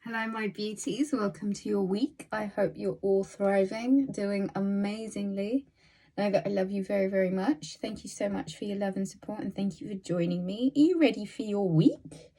Hello, my beauties. Welcome to your week. I hope you're all thriving, doing amazingly. Know that I love you very, very much. Thank you so much for your love and support, and thank you for joining me. Are you ready for your week?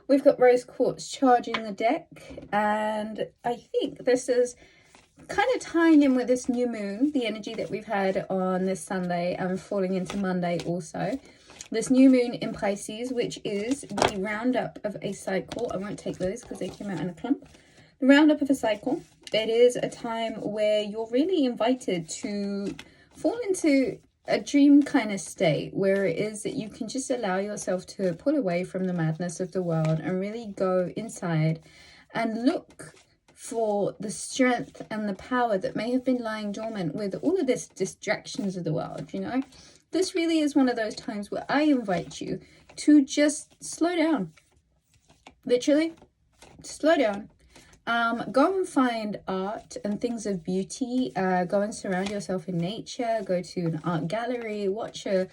We've got Rose Quartz charging the deck, and I think this is kind of tying in with this new moon, the energy that we've had on this Sunday and falling into Monday also. This new moon in Pisces, which is the roundup of a cycle. I won't take those because they came out in a clump. The roundup of a cycle. It is a time where you're really invited to fall into a dream kind of state where it is that you can just allow yourself to pull away from the madness of the world and really go inside and look for the strength and the power that may have been lying dormant with all of this distractions of the world, you know. This really is one of those times where I invite you to just slow down. Literally, slow down. Go and find art and things of beauty. Go and surround yourself in nature. Go to an art gallery. Watch a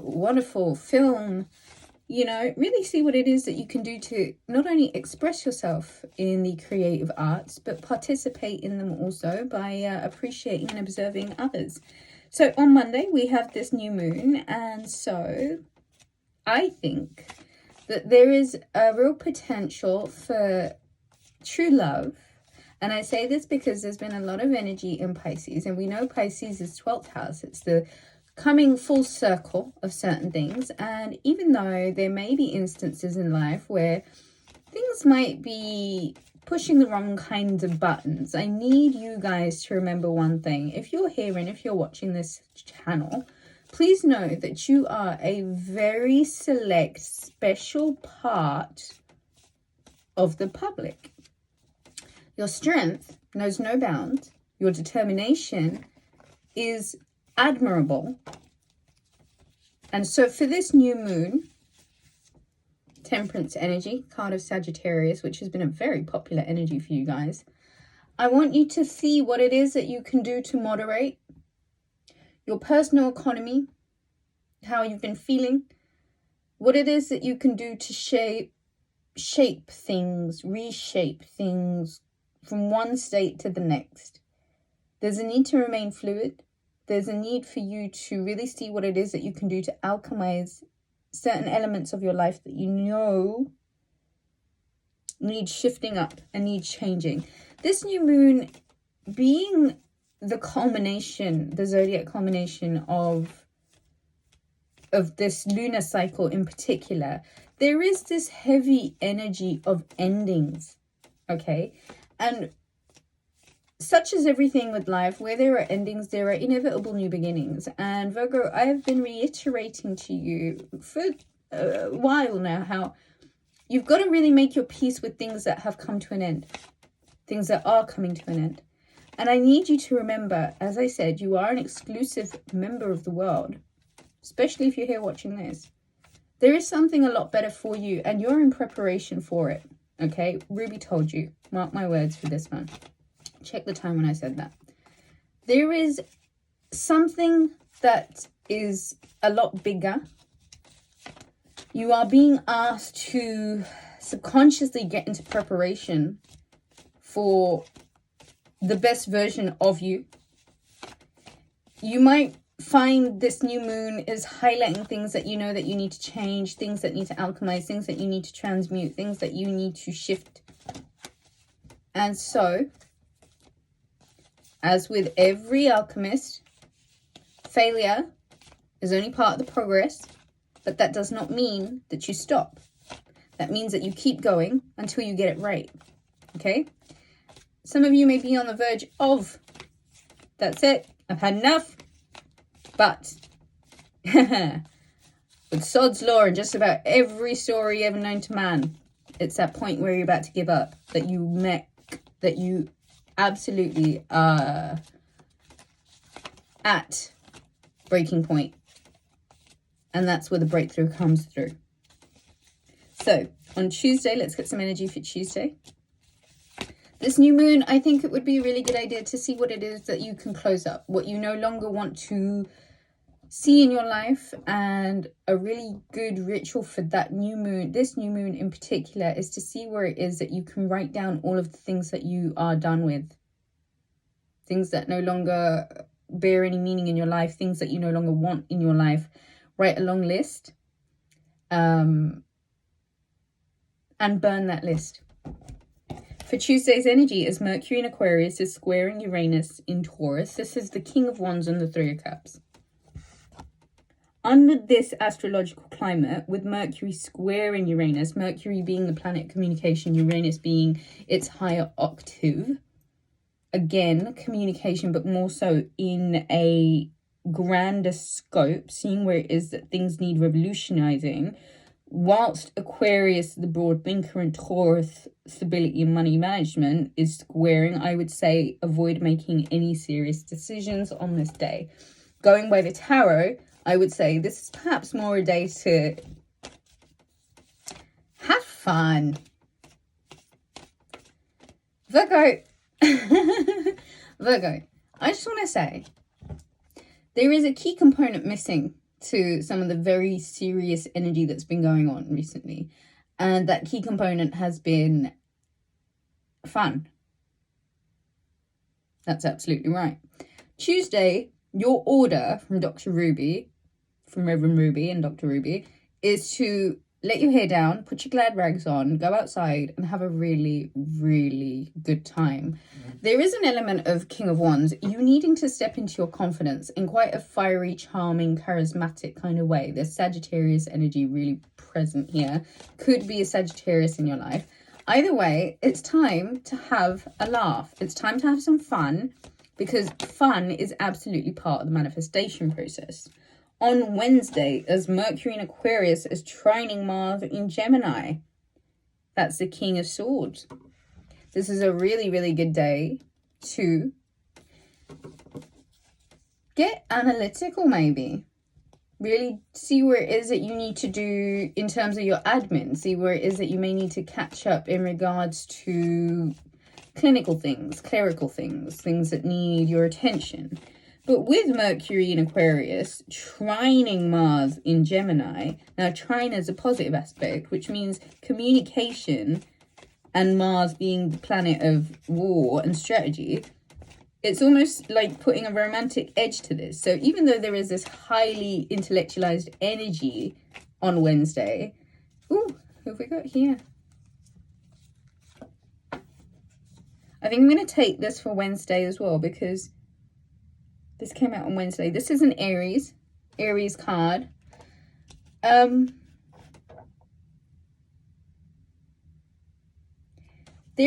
wonderful film. You know, really see what it is that you can do to not only express yourself in the creative arts, but participate in them also by appreciating and observing others. So on Monday, we have this new moon, and so I think that there is a real potential for true love. And I say this because there's been a lot of energy in Pisces, and we know Pisces is 12th house. It's the coming full circle of certain things. And even though there may be instances in life where things might be pushing the wrong kinds of buttons, I need you guys to remember one thing. If you're here and if you're watching this channel, please know that you are a very select, special part of the public. Your strength knows no bounds. Your determination is admirable. And so for this new moon, Temperance energy, card of Sagittarius, which has been a very popular energy for you guys, I want you to see what it is that you can do to moderate your personal economy, how you've been feeling, what it is that you can do to shape things, reshape things from one state to the next. There's a need to remain fluid. There's a need for you to really see what it is that you can do to alchemize certain elements of your life that you know need shifting up and need changing. This new moon being the culmination, the zodiac culmination of this lunar cycle in particular, there is this heavy energy of endings, okay? And such as everything with life, where there are endings, there are inevitable new beginnings. And Virgo, I have been reiterating to you for a while now how you've got to really make your peace with things that have come to an end, things that are coming to an end. And I need you to remember, as I said, you are an exclusive member of the world, especially if you're here watching this. There is something a lot better for you, and you're in preparation for it, okay? Ruby told you. Mark my words for this one. Check the time when I said that. There is something that is a lot bigger. You are being asked to subconsciously get into preparation for the best version of you. You might find this new moon is highlighting things that you know that you need to change, things that need to alchemize, things that you need to transmute, things that you need to shift. And so, as with every alchemist, failure is only part of the progress, but that does not mean that you stop. That means that you keep going until you get it right, okay? Some of you may be on the verge of, that's it, I've had enough, but with Sod's Law and just about every story ever known to man, it's that point where you're about to give up, that you absolutely at breaking point, and that's where the breakthrough comes through. So on Tuesday, let's get some energy for Tuesday. This new moon, I think it would be a really good idea to see what it is that you can close up, what you no longer want to see in your life, and a really good ritual for that new moon, this new moon in particular, is to see where it is that you can write down all of the things that you are done with. Things that no longer bear any meaning in your life, things that you no longer want in your life. Write a long list and burn that list. For Tuesday's energy, as Mercury in Aquarius is squaring Uranus in Taurus, this is the King of Wands and the Three of Cups. Under this astrological climate, with Mercury squaring Uranus, Mercury being the planet of communication, Uranus being its higher octave, again, communication, but more so in a grander scope, seeing where it is that things need revolutionizing, whilst Aquarius, the broad thinker, and Taurus, stability and money management, is squaring, I would say avoid making any serious decisions on this day. Going by the tarot, I would say this is perhaps more a day to have fun. Virgo, Virgo, I just want to say there is a key component missing to some of the very serious energy that's been going on recently. And that key component has been fun. That's absolutely right. Tuesday, your order from Dr. Ruby, from Reverend Ruby and Dr. Ruby, is to let your hair down, put your glad rags on, go outside and have a really, really good time. There is an element of King of Wands, you needing to step into your confidence in quite a fiery, charming, charismatic kind of way. There's Sagittarius energy really present here. Could be a Sagittarius in your life. Either way, it's time to have a laugh. It's time to have some fun, because fun is absolutely part of the manifestation process. On Wednesday, as Mercury in Aquarius is trining Mars in Gemini, that's the King of Swords. This is a really, really good day to get analytical, maybe. Really see where it is that you need to do in terms of your admin. See where it is that you may need to catch up in regards to clinical things, clerical things, things that need your attention. But with Mercury in Aquarius trining Mars in Gemini, now trine is a positive aspect, which means communication, and Mars being the planet of war and strategy, it's almost like putting a romantic edge to this. So even though there is this highly intellectualized energy on Wednesday, ooh, who have we got here? I think I'm going to take this for Wednesday as well, because this came out on Wednesday. This is an Aries card. There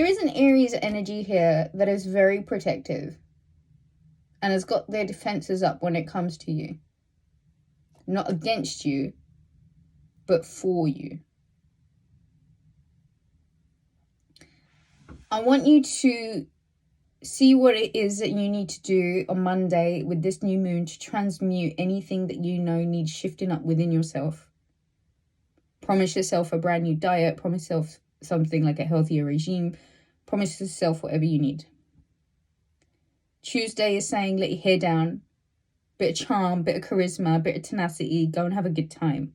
is an Aries energy here that is very protective and has got their defenses up when it comes to you. Not against you, but for you. I want you to see what it is that you need to do on Monday with this new moon to transmute anything that you know needs shifting up within yourself. Promise yourself a brand new diet. Promise yourself something like a healthier regime. Promise yourself whatever you need. Tuesday is saying let your hair down. Bit of charm, bit of charisma, bit of tenacity. Go and have a good time.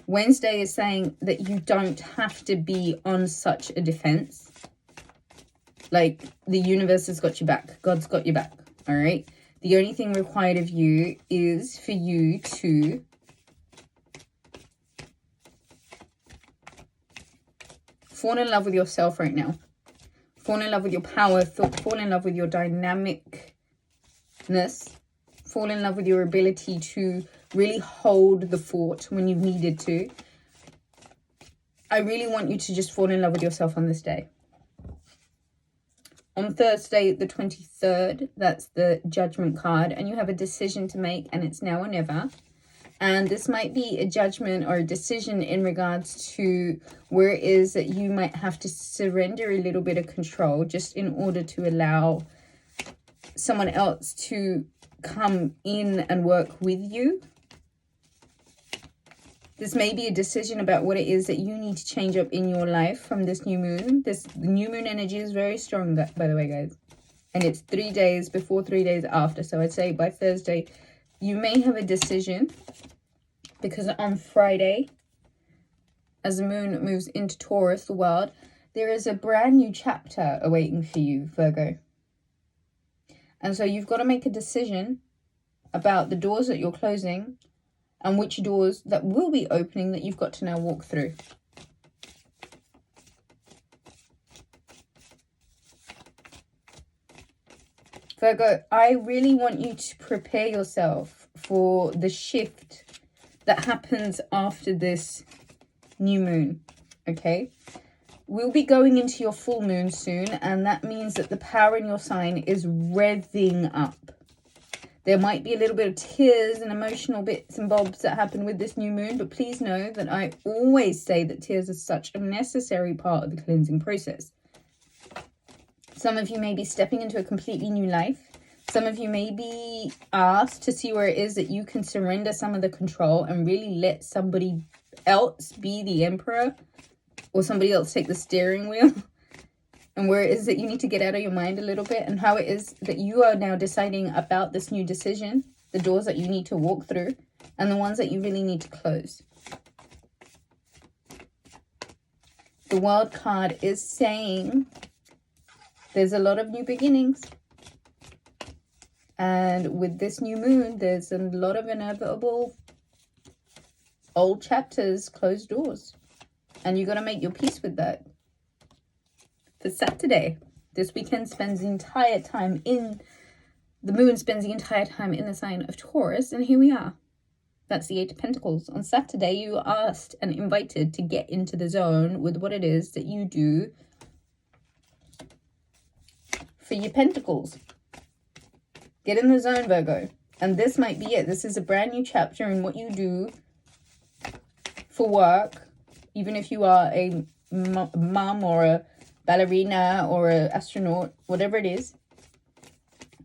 Wednesday is saying that you don't have to be on such a defense. Like, the universe has got your back. God's got your back, all right? The only thing required of you is for you to fall in love with yourself right now. Fall in love with your power. Fall in love with your dynamicness. Fall in love with your ability to really hold the fort when you've needed to. I really want you to just fall in love with yourself on this day. On Thursday, the 23rd, that's the Judgment card, and you have a decision to make, and it's now or never. And this might be a judgment or a decision in regards to where it is that you might have to surrender a little bit of control just in order to allow someone else to come in and work with you. This may be a decision about what it is that you need to change up in your life from this new moon. This new moon energy is very strong, by the way, guys. And it's 3 days before, 3 days after. So I'd say by Thursday, you may have a decision, because on Friday, as the moon moves into Taurus, the world, there is a brand new chapter awaiting for you, Virgo. And so you've got to make a decision about the doors that you're closing and which doors that will be opening that you've got to now walk through. Virgo, I really want you to prepare yourself for the shift that happens after this new moon, okay? We'll be going into your full moon soon, and that means that the power in your sign is revving up. There might be a little bit of tears and emotional bits and bobs that happen with this new moon, but please know that I always say that tears are such a necessary part of the cleansing process. Some of you may be stepping into a completely new life. Some of you may be asked to see where it is that you can surrender some of the control and really let somebody else be the emperor, or somebody else take the steering wheel. And where it is that you need to get out of your mind a little bit, and how it is that you are now deciding about this new decision, the doors that you need to walk through, and the ones that you really need to close. The World card is saying there's a lot of new beginnings. And with this new moon, there's a lot of inevitable old chapters, closed doors. And you got to make your peace with that. For Saturday, this weekend spends the entire time in, the moon spends the entire time in the sign of Taurus, and here we are. That's the Eight of Pentacles. On Saturday, you are asked and invited to get into the zone with what it is that you do for your pentacles. Get in the zone, Virgo. And this might be it. This is a brand new chapter in what you do for work, even if you are a mom or a ballerina or an astronaut, whatever it is.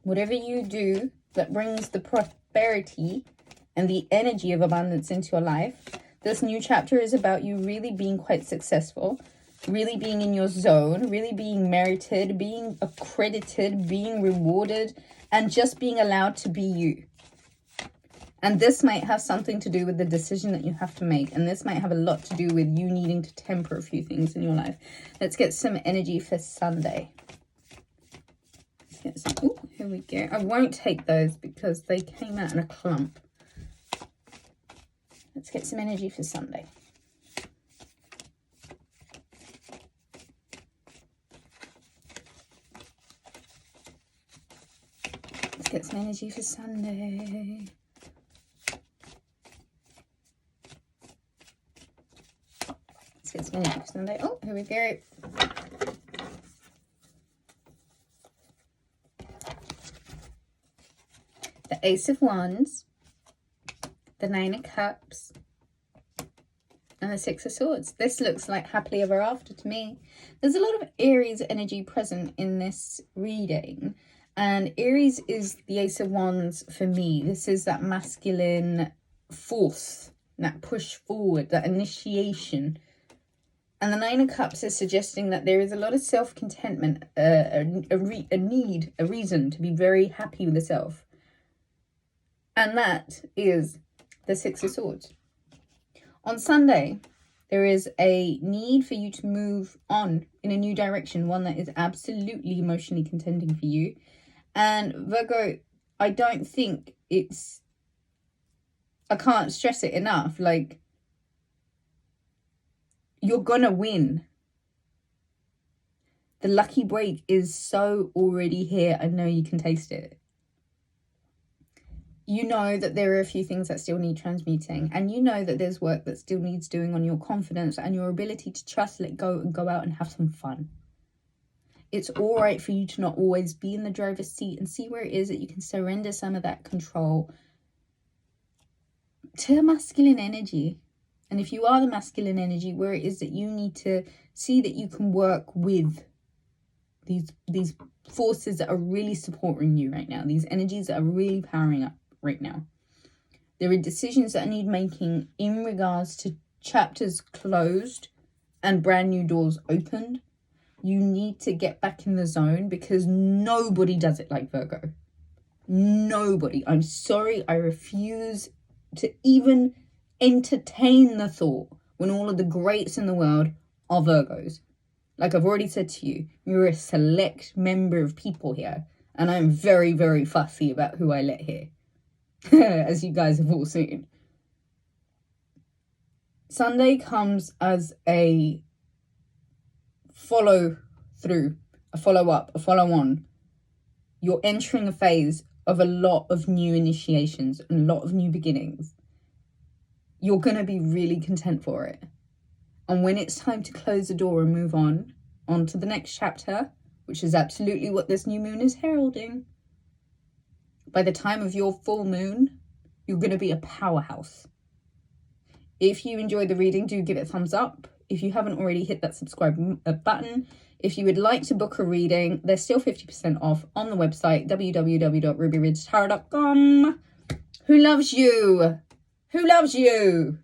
Whatever you do that brings the prosperity and the energy of abundance into your life, this new chapter is about you really being quite successful, really being in your zone, really being merited, being accredited, being rewarded, and just being allowed to be you. And this might have something to do with the decision that you have to make. And this might have a lot to do with you needing to temper a few things in your life. Let's get some energy for Sunday. Let's get some, ooh, here we go. I won't take those because they came out in a clump. Let's get some energy for Sunday. Let's get some energy for Sunday. Let's get some energy for Sunday. Oh, here we go. The Ace of Wands, the Nine of Cups, and the Six of Swords. This looks like happily ever after to me. There's a lot of Aries energy present in this reading. And Aries is the Ace of Wands for me. This is that masculine force, that push forward, that initiation. And the Nine of Cups is suggesting that there is a lot of self-contentment, a reason to be very happy with yourself. And that is the Six of Swords. On Sunday, there is a need for you to move on in a new direction, one that is absolutely emotionally contending for you. And Virgo, I don't think it's, I can't stress it enough, like, you're gonna win. The lucky break is so already here. I know you can taste it. You know that there are a few things that still need transmuting, and you know that there's work that still needs doing on your confidence and your ability to trust, let go, and go out and have some fun. It's all right for you to not always be in the driver's seat, and see where it is that you can surrender some of that control to masculine energy. And if you are the masculine energy, where it is that you need to see that you can work with these forces that are really supporting you right now, these energies that are really powering up right now. There are decisions that need making in regards to chapters closed and brand new doors opened. You need to get back in the zone, because nobody does it like Virgo. Nobody. I'm sorry, I refuse to even entertain the thought when all of the greats in the world are Virgos. Like I've already said to you, you're a select member of people here, and I'm very, very fussy about who I let here, as you guys have all seen. Sunday comes as a follow through, a follow up, a follow on. You're entering a phase of a lot of new initiations and a lot of new beginnings. You're going to be really content for it. And when it's time to close the door and move on to the next chapter, which is absolutely what this new moon is heralding, by the time of your full moon, you're going to be a powerhouse. If you enjoyed the reading, do give it a thumbs up. If you haven't already, hit that subscribe button. If you would like to book a reading, there's still 50% off on the website, www.rubyreadstarot.com. Who loves you? Who loves you?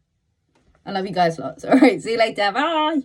I love you guys lots. All right, see you later. Bye.